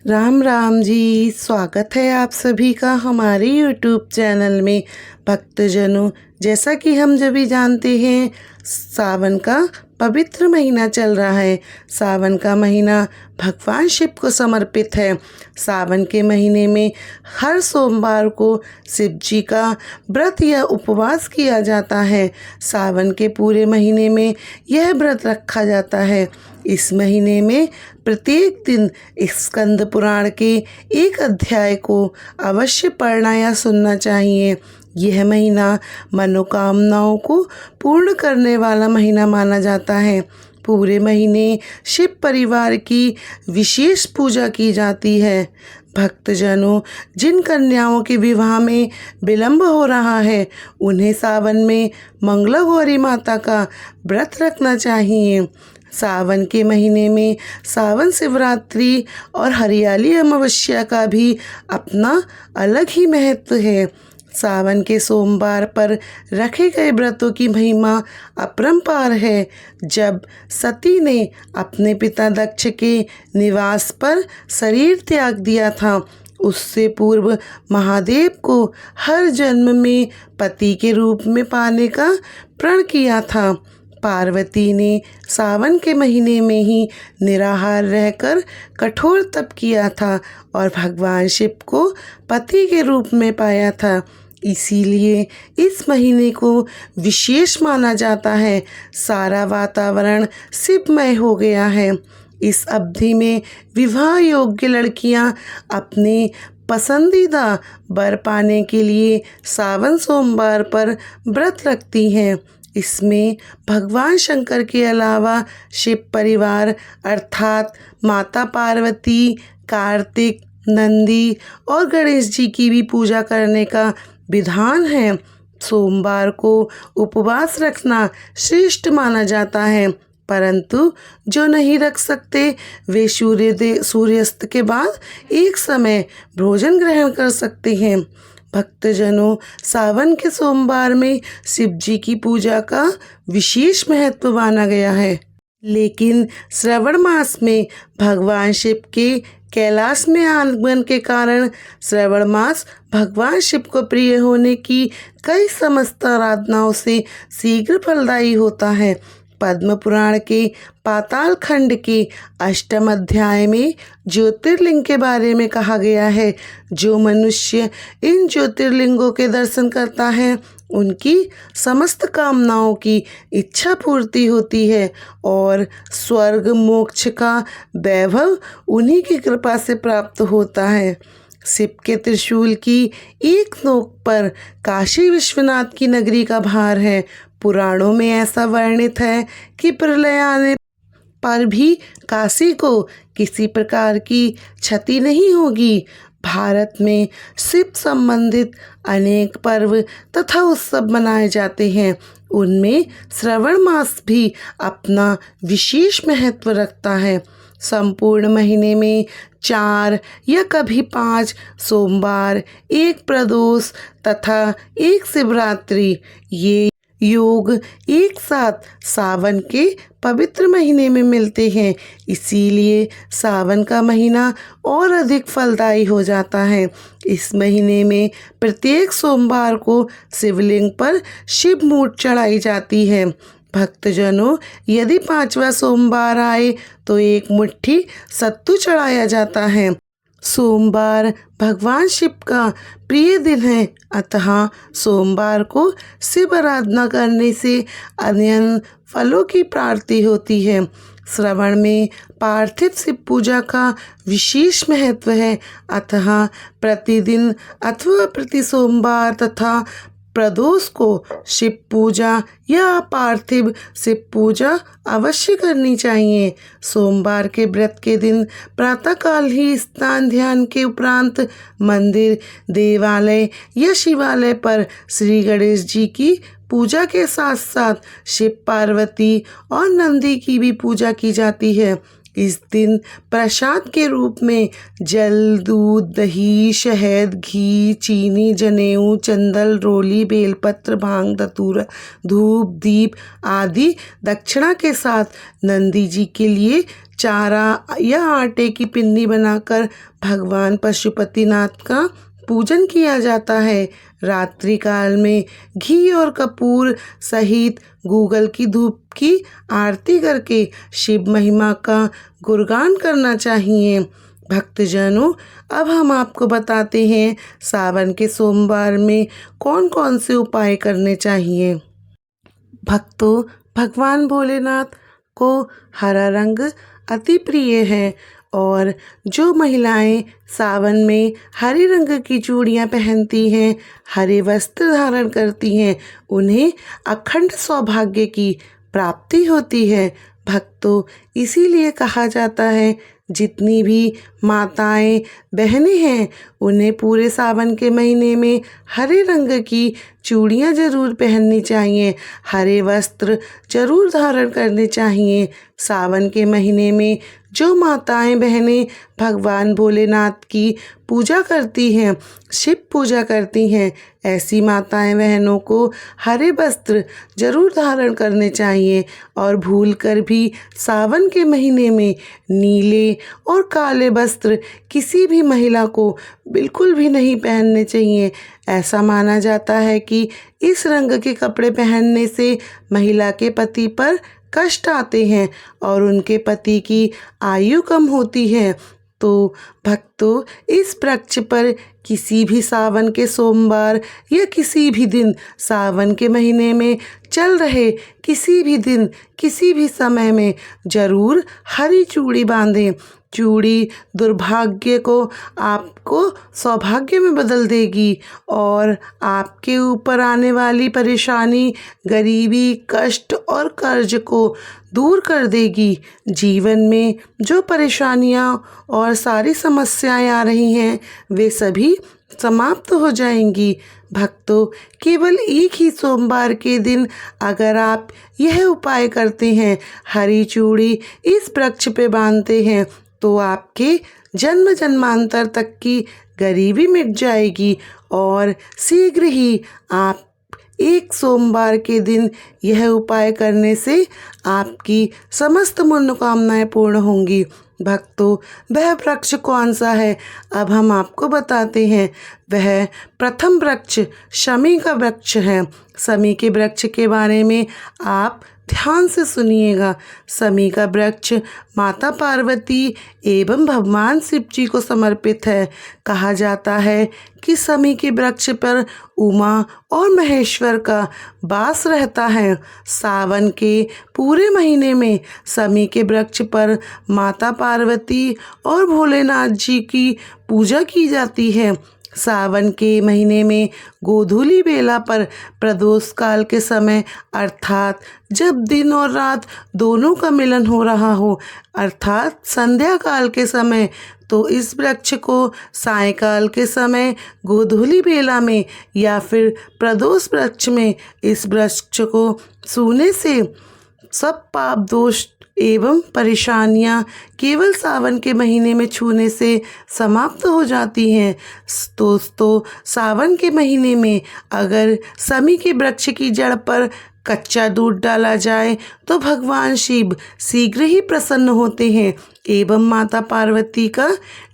राम राम जी। स्वागत है आप सभी का हमारे YouTube चैनल में। भक्तजनों, जैसा कि हम सभी जानते हैं, सावन का पवित्र महीना चल रहा है। सावन का महीना भगवान शिव को समर्पित है। सावन के महीने में हर सोमवार को शिव जी का व्रत या उपवास किया जाता है। सावन के पूरे महीने में यह व्रत रखा जाता है। इस महीने में प्रत्येक दिन स्कंद पुराण के एक अध्याय को अवश्य पढ़ना या सुनना चाहिए। यह महीना मनोकामनाओं को पूर्ण करने वाला महीना माना जाता है। पूरे महीने शिव परिवार की विशेष पूजा की जाती है। भक्तजनों, जिन कन्याओं के विवाह में विलंब हो रहा है, उन्हें सावन में मंगला गौरी माता का व्रत रखना चाहिए। सावन के महीने में सावन शिवरात्रि और हरियाली अमावस्या का भी अपना अलग ही महत्व है। सावन के सोमवार पर रखे गए व्रतों की महिमा अपरंपार है। जब सती ने अपने पिता दक्ष के निवास पर शरीर त्याग दिया था, उससे पूर्व महादेव को हर जन्म में पति के रूप में पाने का प्रण किया था। पार्वती ने सावन के महीने में ही निराहार रहकर कठोर तप किया था और भगवान शिव को पति के रूप में पाया था। इसीलिए इस महीने को विशेष माना जाता है। सारा वातावरण शिवमय हो गया है। इस अवधि में विवाह योग्य लड़कियां अपने पसंदीदा वर पाने के लिए सावन सोमवार पर व्रत रखती हैं। इसमें भगवान शंकर के अलावा शिव परिवार अर्थात माता पार्वती, कार्तिक, नंदी और गणेश जी की भी पूजा करने का विधान है। सोमवार को उपवास रखना श्रेष्ठ माना जाता है, परंतु जो नहीं रख सकते वे सूर्यास्त के बाद एक समय भोजन ग्रहण कर सकते हैं। भक्तजनों, सावन के सोमवार में शिव जी की पूजा का विशेष महत्व माना गया है। लेकिन श्रावण मास में भगवान शिव के कैलाश में आगमन के कारण श्रावण मास भगवान शिव को प्रिय होने की कई समस्त आराधनाओं से शीघ्र फलदायी होता है। पद्म पुराण के पाताल खंड के अष्टम अध्याय में ज्योतिर्लिंग के बारे में कहा गया है। जो मनुष्य इन ज्योतिर्लिंगों के दर्शन करता है, उनकी समस्त कामनाओं की इच्छा पूर्ति होती है और स्वर्ग मोक्ष का वैभव उन्हीं की कृपा से प्राप्त होता है। शिव के त्रिशूल की एक नोक पर काशी विश्वनाथ की नगरी का भार है। पुराणों में ऐसा वर्णित है कि प्रलय आने पर भी काशी को किसी प्रकार की क्षति नहीं होगी। भारत में शिव संबंधित अनेक पर्व तथा उत्सव मनाए जाते हैं। उनमें श्रावण मास भी अपना विशेष महत्व रखता है। संपूर्ण महीने में 4 या कभी 5 सोमवार, एक प्रदोष तथा एक शिवरात्रि, ये योग एक साथ सावन के पवित्र महीने में मिलते हैं। इसीलिए सावन का महीना और अधिक फलदायी हो जाता है। इस महीने में प्रत्येक सोमवार को शिवलिंग पर शिव मूर्त चढ़ाई जाती है। भक्तजनों, यदि 5वां सोमवार आए तो एक मुट्ठी सत्तू चढ़ाया जाता है। सोमवार भगवान शिव का प्रिय दिन है, अतः सोमवार को शिव आराधना करने से अन्य फलों की प्राप्ति होती है। श्रावण में पार्थिव शिव पूजा का विशेष महत्व है, अतः प्रतिदिन अथवा प्रति सोमवार तथा प्रदोष को शिव पूजा या पार्थिव शिव पूजा अवश्य करनी चाहिए। सोमवार के व्रत के दिन प्रातःकाल ही स्नान ध्यान के उपरांत मंदिर, देवालय या शिवालय पर श्री गणेश जी की पूजा के साथ साथ शिव, पार्वती और नंदी की भी पूजा की जाती है। इस दिन प्रसाद के रूप में जल, दूध, दही, शहद, घी, चीनी, जनेऊ, चंदन, रोली, बेलपत्र, भांग, धतूरा, धूप, दीप आदि दक्षिणा के साथ नंदी जी के लिए चारा या आटे की पिन्नी बनाकर भगवान पशुपतिनाथ का पूजन किया जाता है। रात्रि काल में घी और कपूर सहित गूगल की धूप की आरती करके शिव महिमा का गुणगान करना चाहिए। भक्तजनों, अब हम आपको बताते हैं सावन के सोमवार में कौन कौन से उपाय करने चाहिए। भक्तों, भगवान भोलेनाथ को हरा रंग अति प्रिय है और जो महिलाएं सावन में हरे रंग की चूड़ियां पहनती हैं, हरे वस्त्र धारण करती हैं, उन्हें अखंड सौभाग्य की प्राप्ति होती है। भक्तों, इसीलिए कहा जाता है जितनी भी माताएं बहनें हैं उन्हें पूरे सावन के महीने में हरे रंग की चूड़ियां जरूर पहननी चाहिए, हरे वस्त्र जरूर धारण करने चाहिए। सावन के महीने में जो माताएं बहनें भगवान भोलेनाथ की पूजा करती हैं, शिव पूजा करती हैं, ऐसी माताएं बहनों को हरे वस्त्र जरूर धारण करने चाहिए और भूलकर भी सावन के महीने में नीले और काले वस्त्र किसी भी महिला को बिल्कुल भी नहीं पहनने चाहिए। ऐसा माना जाता है कि इस रंग के कपड़े पहनने से महिला के पति पर कष्ट आते हैं और उनके पति की आयु कम होती है। तो भक्तों, इस वृक्ष पर किसी भी सावन के सोमवार या किसी भी दिन सावन के महीने में चल रहे किसी भी दिन किसी भी समय में जरूर हरी चूड़ी बांधें। चूड़ी दुर्भाग्य को आपको सौभाग्य में बदल देगी और आपके ऊपर आने वाली परेशानी, गरीबी, कष्ट और कर्ज को दूर कर देगी। जीवन में जो परेशानियां और सारी समस्याएं आ रही हैं वे सभी समाप्त हो जाएंगी। भक्तों, केवल एक ही सोमवार के दिन अगर आप यह उपाय करते हैं, हरी चूड़ी इस वृक्ष पे बांधते हैं, तो आपके जन्म जन्मांतर तक की गरीबी मिट जाएगी और शीघ्र ही आप एक सोमवार के दिन यह उपाय करने से आपकी समस्त मनोकामनाएं पूर्ण होंगी। भक्तों, वह वृक्ष कौन सा है अब हम आपको बताते हैं। वह प्रथम वृक्ष शमी का वृक्ष है। शमी के वृक्ष के बारे में आप ध्यान से सुनिएगा। शमी का वृक्ष माता पार्वती एवं भगवान शिव जी को समर्पित है। कहा जाता है कि शमी के वृक्ष पर उमा और महेश्वर का वास रहता है। सावन के पूरे महीने में शमी के वृक्ष पर माता पार्वती और भोलेनाथ जी की पूजा की जाती है। सावन के महीने में गोधूली बेला पर प्रदोष काल के समय अर्थात जब दिन और रात दोनों का मिलन हो रहा हो, अर्थात संध्या काल के समय, तो इस वृक्ष को सायंकाल के समय गोधूली बेला में या फिर प्रदोष वृक्ष में इस वृक्ष को छूने से सब पाप दोष एवं परेशानियां केवल सावन के महीने में छूने से समाप्त हो जाती हैं। दोस्तों, सावन के महीने में अगर शमी के वृक्ष की जड़ पर कच्चा दूध डाला जाए तो भगवान शिव शीघ्र ही प्रसन्न होते हैं एवं माता पार्वती का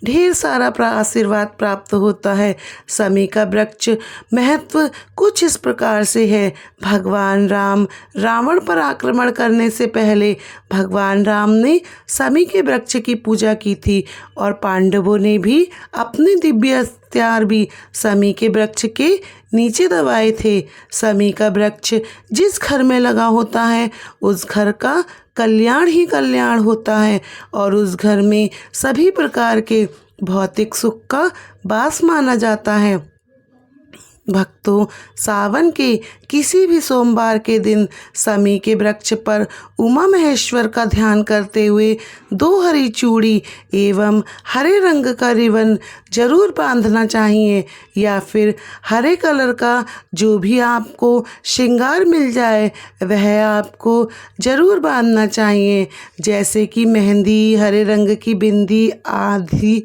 ढेर सारा आशीर्वाद प्राप्त होता है। शमी का वृक्ष महत्व कुछ इस प्रकार से है। भगवान राम रावण पर आक्रमण करने से पहले भगवान राम ने शमी के वृक्ष की पूजा की थी और पांडवों ने भी अपने दिव्य हथियार भी शमी के वृक्ष के नीचे दबाए थे। शमी का वृक्ष जिस घर में लगा होता है उस घर का कल्याण ही कल्याण होता है और उस घर में सभी प्रकार के भौतिक सुख का वास माना जाता है। भक्तों, सावन के किसी भी सोमवार के दिन शमी के वृक्ष पर उमा महेश्वर का ध्यान करते हुए 2 हरी चूड़ी एवं हरे रंग का रिबन जरूर बांधना चाहिए या फिर हरे कलर का जो भी आपको श्रृंगार मिल जाए वह आपको जरूर बांधना चाहिए, जैसे कि मेहंदी, हरे रंग की बिंदी आदि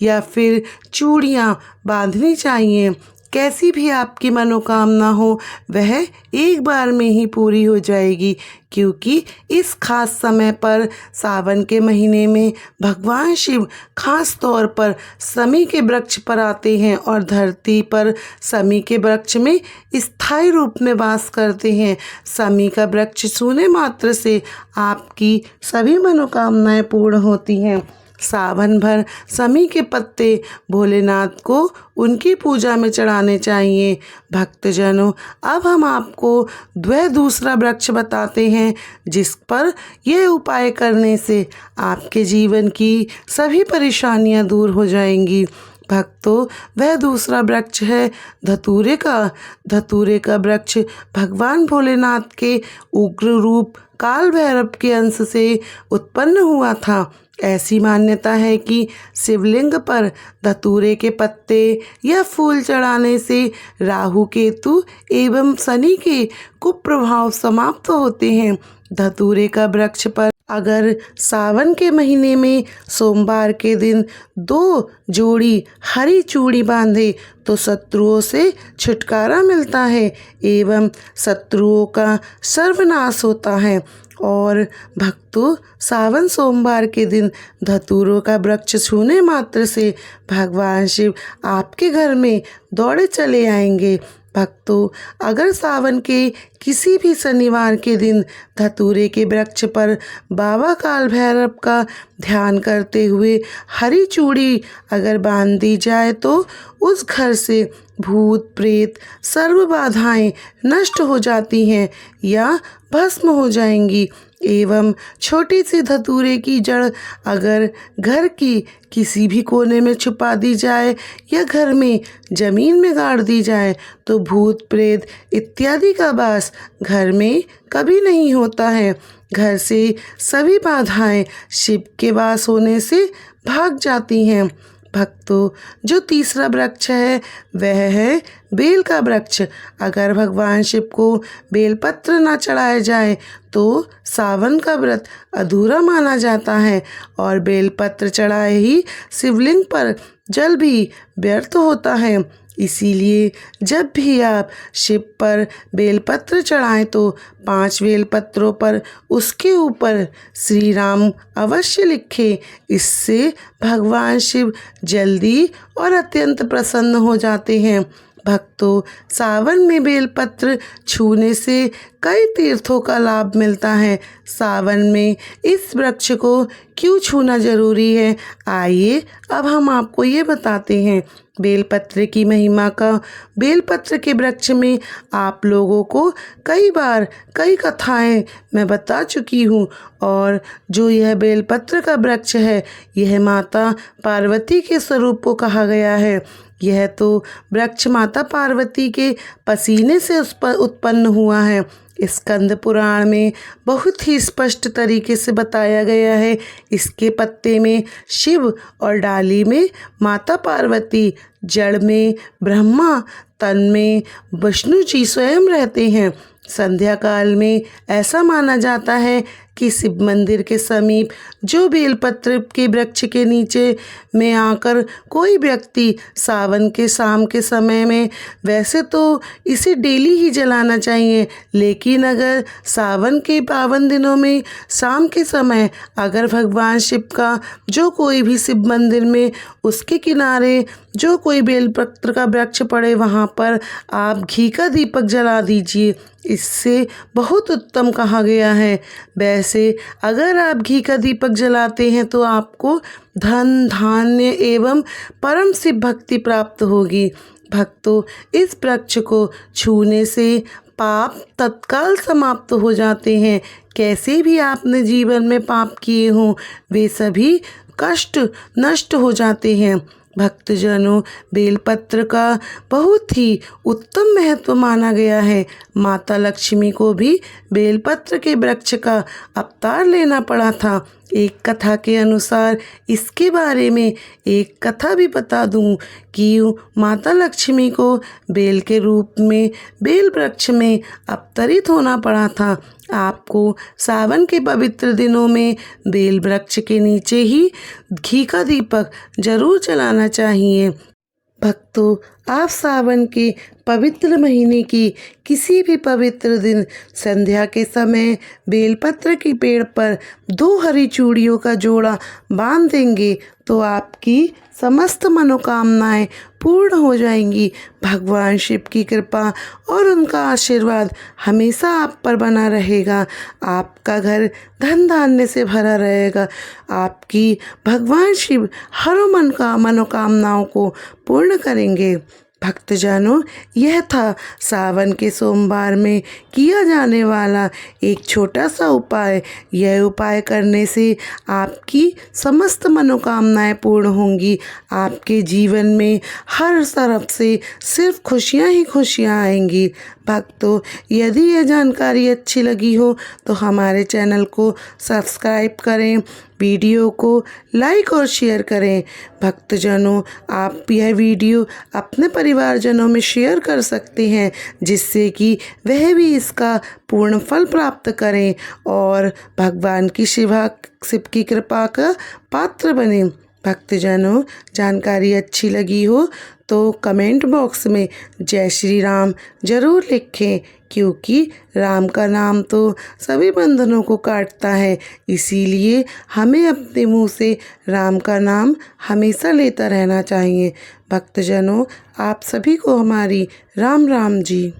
या फिर चूड़ियाँ बांधनी चाहिए। कैसी भी आपकी मनोकामना हो वह एक बार में ही पूरी हो जाएगी, क्योंकि इस खास समय पर सावन के महीने में भगवान शिव खास तौर पर समी के वृक्ष पर आते हैं और धरती पर समी के वृक्ष में स्थायी रूप में वास करते हैं। समी का वृक्ष छूने मात्र से आपकी सभी मनोकामनाएं पूर्ण होती हैं। सावन भर समी के पत्ते भोलेनाथ को उनकी पूजा में चढ़ाने चाहिए। भक्तजनों, अब हम आपको दूसरा वृक्ष बताते हैं जिस पर यह उपाय करने से आपके जीवन की सभी परेशानियां दूर हो जाएंगी। भक्तों, वह दूसरा वृक्ष है धतूरे का। धतूरे का वृक्ष भगवान भोलेनाथ के उग्र रूप काल भैरव के अंश से उत्पन्न हुआ था। ऐसी मान्यता है कि शिवलिंग पर धतूरे के पत्ते या फूल चढ़ाने से राहु केतु एवं शनि के कुप्रभाव समाप्त होते हैं। धतूरे का वृक्ष पर अगर सावन के महीने में सोमवार के दिन 2 जोड़ी हरी चूड़ी बांधे तो शत्रुओं से छुटकारा मिलता है एवं शत्रुओं का सर्वनाश होता है। और भक्तों, सावन सोमवार के दिन धतूरों का वृक्ष छूने मात्र से भगवान शिव आपके घर में दौड़े चले आएंगे। भक्तों, अगर सावन के किसी भी शनिवार के दिन धतूरे के वृक्ष पर बाबा काल भैरव का ध्यान करते हुए हरी चूड़ी अगर बांध दी जाए तो उस घर से भूत प्रेत सर्व बाधाएं नष्ट हो जाती हैं या भस्म हो जाएंगी। एवं छोटी सी धतूरे की जड़ अगर घर की किसी भी कोने में छुपा दी जाए या घर में जमीन में गाड़ दी जाए तो भूत प्रेत इत्यादि का वास घर में कभी नहीं होता है। घर से सभी बाधाएं शिव के वास होने से भाग जाती हैं। भक्तों, जो तीसरा वृक्ष है वह है बेल का वृक्ष। अगर भगवान शिव को बेलपत्र न चढ़ाया जाए तो सावन का व्रत अधूरा माना जाता है और बेलपत्र चढ़ाए ही शिवलिंग पर जल भी व्यर्थ होता है। इसीलिए जब भी आप शिव पर बेलपत्र चढ़ाएं तो 5 बेलपत्रों पर उसके ऊपर श्री राम अवश्य लिखें। इससे भगवान शिव जल्दी और अत्यंत प्रसन्न हो जाते हैं। भक्तों, सावन में बेलपत्र छूने से कई तीर्थों का लाभ मिलता है। सावन में इस वृक्ष को क्यों छूना जरूरी है, आइए अब हम आपको ये बताते हैं। बेलपत्र की महिमा का बेलपत्र के वृक्ष में आप लोगों को कई बार कई कथाएं मैं बता चुकी हूँ। और जो यह बेलपत्र का वृक्ष है यह माता पार्वती के स्वरूप को कहा गया है। यह तो वृक्ष माता पार्वती के पसीने से उस पर उत्पन्न हुआ है। स्कंद पुराण में बहुत ही स्पष्ट तरीके से बताया गया है। इसके पत्ते में शिव और डाली में माता पार्वती, जड़ में ब्रह्मा, तन में विष्णु जी स्वयं रहते हैं। संध्या काल में ऐसा माना जाता है कि शिव मंदिर के समीप जो बेलपत्र के वृक्ष के नीचे में आकर कोई व्यक्ति सावन के शाम के समय में, वैसे तो इसे डेली ही जलाना चाहिए, लेकिन अगर सावन के पावन दिनों में शाम के समय अगर भगवान शिव का जो कोई भी शिव मंदिर में उसके किनारे जो कोई बेलपत्र का वृक्ष पड़े वहाँ पर आप घी का दीपक जला दीजिए। इससे बहुत उत्तम कहा गया है। वैसे अगर आप घी का दीपक जलाते हैं तो आपको धन धान्य एवं परम शिव भक्ति प्राप्त होगी। भक्तों, इस वृक्ष को छूने से पाप तत्काल समाप्त हो जाते हैं। कैसे भी आपने जीवन में पाप किए हों वे सभी कष्ट नष्ट हो जाते हैं। भक्तजनों, बेलपत्र का बहुत ही उत्तम महत्व माना गया है। माता लक्ष्मी को भी बेलपत्र के वृक्ष का अवतार लेना पड़ा था। एक कथा के अनुसार इसके बारे में एक कथा भी बता दूं कि माता लक्ष्मी को बेल के रूप में बेल वृक्ष में अवतरित होना पड़ा था। आपको सावन के पवित्र दिनों में बेल वृक्ष के नीचे ही घी का दीपक जरूर जलाना चाहिए। भक्तों, आप सावन के पवित्र महीने की किसी भी पवित्र दिन संध्या के समय बेलपत्र के पेड़ पर 2 हरी चूड़ियों का जोड़ा बांध देंगे तो आपकी समस्त मनोकामनाएं पूर्ण हो जाएंगी। भगवान शिव की कृपा और उनका आशीर्वाद हमेशा आप पर बना रहेगा। आपका घर धन धान्य से भरा रहेगा। आपकी भगवान शिव हर मनोकामनाओं को पूर्ण करेंगे। भक्तजनों, यह था सावन के सोमवार में किया जाने वाला एक छोटा सा उपाय। यह उपाय करने से आपकी समस्त मनोकामनाएं पूर्ण होंगी। आपके जीवन में हर तरफ से सिर्फ खुशियां ही खुशियां आएंगी। भक्तों, यदि यह जानकारी अच्छी लगी हो तो हमारे चैनल को सब्सक्राइब करें, वीडियो को लाइक और शेयर करें। भक्तजनों, आप यह वीडियो अपने परिवारजनों में शेयर कर सकते हैं जिससे कि वह भी इसका पूर्ण फल प्राप्त करें और भगवान की शिव की कृपा का पात्र बने। भक्तजनों, जानकारी अच्छी लगी हो तो कमेंट बॉक्स में जय श्री राम ज़रूर लिखें, क्योंकि राम का नाम तो सभी बंधनों को काटता है। इसीलिए हमें अपने मुंह से राम का नाम हमेशा लेता रहना चाहिए। भक्तजनों, आप सभी को हमारी राम राम जी।